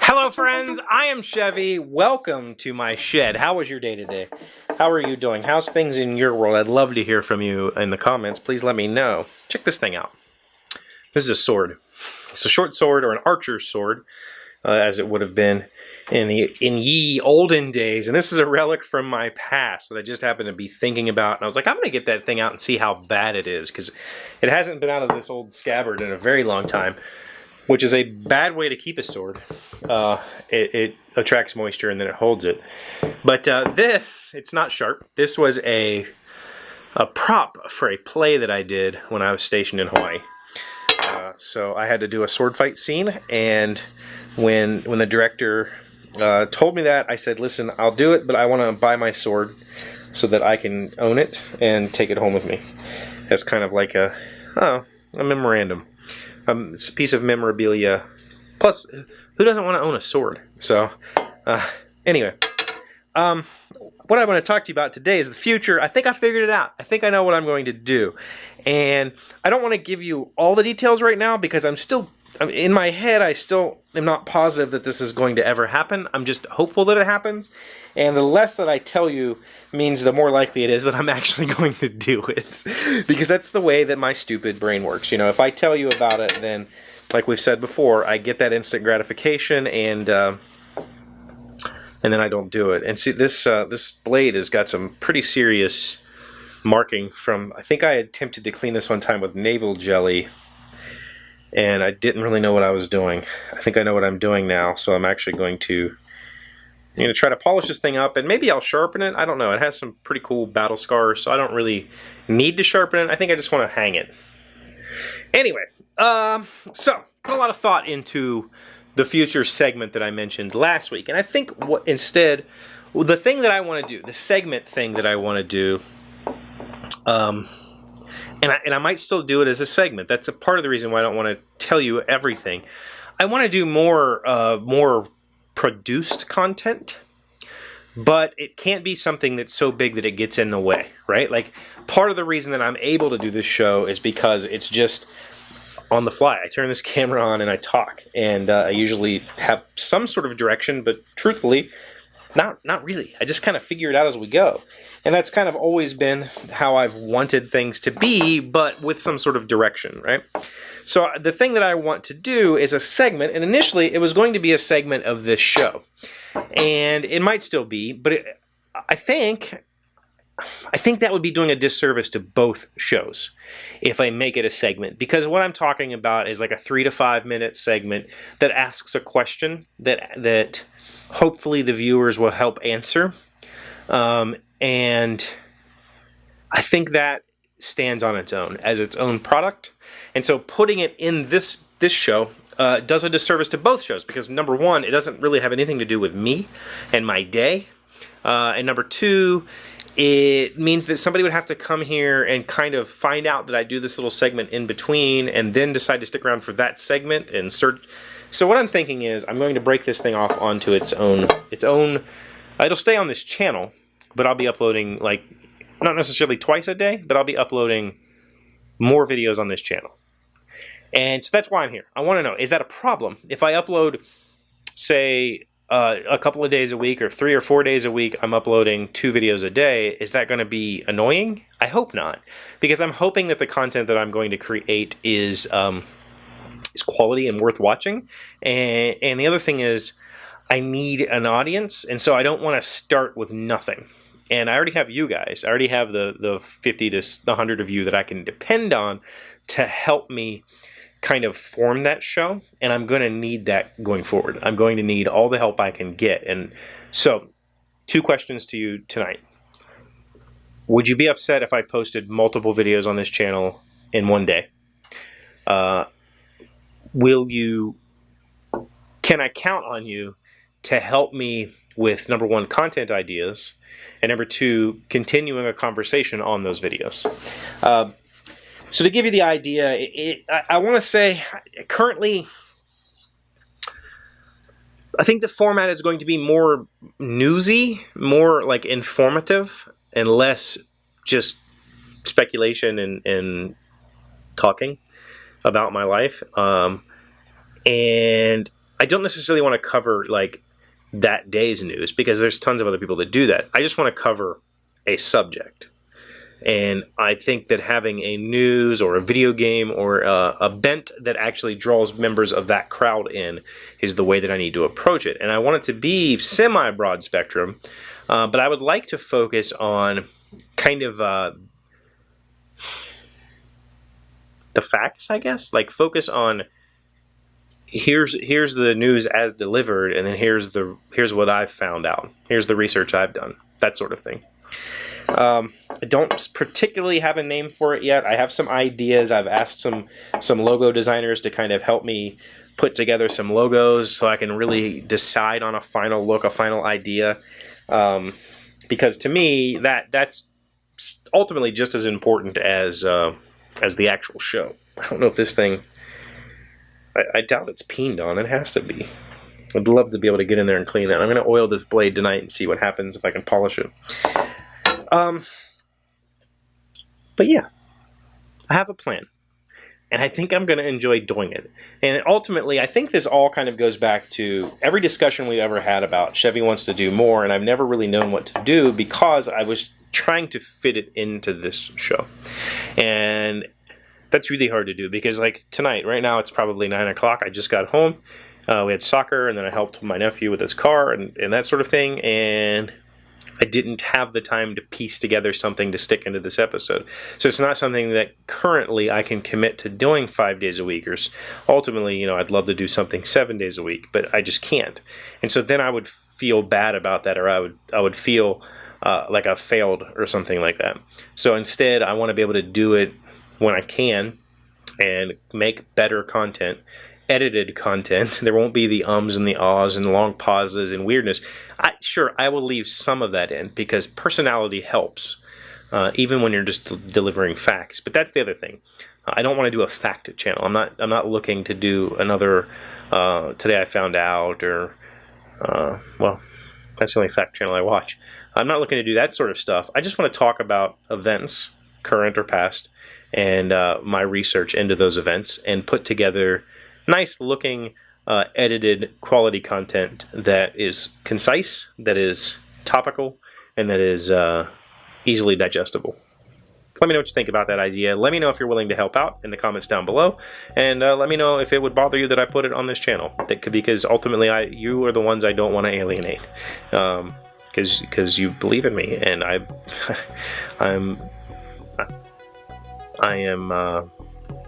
Hello friends, I am Chevee. Welcome to my shed. How was your day today? How are you doing? How's things in your world? I'd love to hear from you in the comments. Please let me know. Check this thing out. This is a sword. It's a short sword, or an archer's sword, as it would have been in ye olden days. And this is a relic from my past that I just happened to be thinking about. And I was like, I'm going to get that thing out and see how bad it is, because it hasn't been out of this old scabbard in a very long time, which is a bad way to keep a sword. It attracts moisture and then it holds it. But this, it's not sharp. This was a prop for a play that I did when I was stationed in Hawaii. So I had to do a sword fight scene, and when the director told me that, I said, listen, I'll do it, but I want to buy my sword so that I can own it and take it home with me. As kind of like a memorandum. It's a piece of memorabilia. Plus, who doesn't want to own a sword? So, anyway. What I want to talk to you about today is the future. I think I figured it out. I think I know what I'm going to do. And I don't want to give you all the details right now, because in my head, I still am not positive that this is going to ever happen. I'm just hopeful that it happens. And the less that I tell you means the more likely it is that I'm actually going to do it. Because that's the way that my stupid brain works. You know, if I tell you about it, then, like we've said before, I get that instant gratification, and then I don't do it. And see, this blade has got some pretty serious marking from, I think I attempted to clean this one time with navel jelly, and I didn't really know what I was doing. I think I know what I'm doing now, so I'm actually going to try to polish this thing up, and maybe I'll sharpen it. I don't know. It has some pretty cool battle scars, so I don't really need to sharpen it. I think I just want to hang it. Anyway, so put a lot of thought into the future segment that I mentioned last week, and I think the thing that I want to do, the segment thing that I want to do, and I might still do it as a segment. That's a part of the reason why I don't want to tell you everything. I want to do more produced content, but it can't be something that's so big that it gets in the way, right? Like, part of the reason that I'm able to do this show is because it's just on the fly. I turn this camera on and I talk, and I usually have some sort of direction, but truthfully, not really. I just kind of figure it out as we go. And that's kind of always been how I've wanted things to be, but with some sort of direction, right? So the thing that I want to do is a segment, and initially it was going to be a segment of this show. And it might still be, but I think that would be doing a disservice to both shows if I make it a segment, because what I'm talking about is like a 3 to 5 minute segment that asks a question that hopefully the viewers will help answer, and I think that stands on its own as its own product. And so putting it in this show does a disservice to both shows, because number one, it doesn't really have anything to do with me and my day, and number two, it means that somebody would have to come here and kind of find out that I do this little segment in between and then decide to stick around for that segment and search. So what I'm thinking is I'm going to break this thing off onto its own. It'll stay on this channel, but I'll be uploading, like, not necessarily twice a day, but I'll be uploading more videos on this channel. And so that's why I'm here. I want to know, is that a problem? If I upload, say, a couple of days a week, or 3 or 4 days a week, I'm uploading 2 videos a day, is that going to be annoying? I hope not, because I'm hoping that the content that I'm going to create is quality and worth watching. And the other thing is, I need an audience, and so I don't want to start with nothing. And I already have you guys. I already have the 50 to 100 of you that I can depend on to help me kind of form that show, and I'm going to need that going forward. I'm going to need all the help I can get. And so, 2 questions to you tonight. Would you be upset if I posted multiple videos on this channel in one day? Can I count on you to help me with, number 1, content ideas, and number 2, continuing a conversation on those videos? So to give you the idea, I want to say currently, I think the format is going to be more newsy, more like informative, and less just speculation and talking about my life. And I don't necessarily want to cover like that day's news because there's tons of other people that do that. I just want to cover a subject. And I think that having a news or a video game or a bent that actually draws members of that crowd in is the way that I need to approach it. And I want it to be semi-broad spectrum, but I would like to focus on kind of the facts, I guess. Like focus on here's the news as delivered, and then here's what I've found out. Here's the research I've done. That sort of thing. I don't particularly have a name for it yet. I have some ideas. I've asked some logo designers to kind of help me put together some logos so I can really decide on a final look, a final idea. Because to me, that's ultimately just as important as the actual show. I don't know if this thing... I doubt it's peened on. It has to be. I'd love to be able to get in there and clean that. I'm going to oil this blade tonight and see what happens if I can polish it. But yeah, I have a plan, and I think I'm going to enjoy doing it. And ultimately, I think this all kind of goes back to every discussion we've ever had about Chevee wants to do more, and I've never really known what to do because I was trying to fit it into this show. And that's really hard to do because like tonight, right now, it's probably 9 o'clock. I just got home. We had soccer, and then I helped my nephew with his car and that sort of thing, and I didn't have the time to piece together something to stick into this episode. So it's not something that currently I can commit to doing 5 days a week. Or ultimately, I'd love to do something 7 days a week, but I just can't. And so then I would feel bad about that, or I would feel like I failed or something like that. So instead, I want to be able to do it when I can and make better content. Edited content. There won't be the ums and the ahs and long pauses and weirdness. Sure, I will leave some of that in because personality helps, even when you're just delivering facts. But that's the other thing. I don't want to do a fact channel. I'm not looking to do another Today I Found Out or well, that's the only fact channel I watch. I'm not looking to do that sort of stuff. I just want to talk about events, current or past, and my research into those events and put together nice looking edited quality content that is concise, that is topical, and that is easily digestible. Let me know what you think about that idea. Let me know if you're willing to help out in the comments down below, and let me know if it would bother you that I put it on this channel. Because ultimately, you are the ones I don't want to alienate, because you believe in me, and I am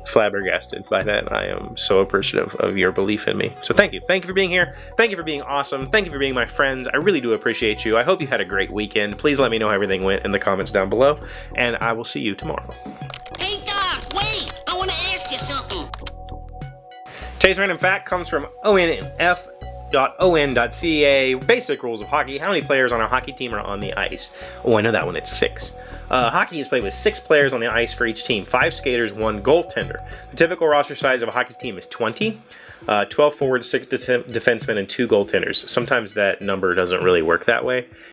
flabbergasted by that. I am so appreciative of your belief in me. So thank you. Thank you for being here. Thank you for being awesome. Thank you for being my friends. I really do appreciate you. I hope you had a great weekend. Please let me know how everything went in the comments down below, and I will see you tomorrow. Hey Doc, wait! I want to ask you something. Today's random fact comes from onf.on.ca. Basic rules of hockey. How many players on a hockey team are on the ice? Oh, I know that one. It's 6. Hockey is played with 6 players on the ice for each team, 5 skaters, 1 goaltender. The typical roster size of a hockey team is 20, 12 forwards, 6 defensemen, and 2 goaltenders. Sometimes that number doesn't really work that way,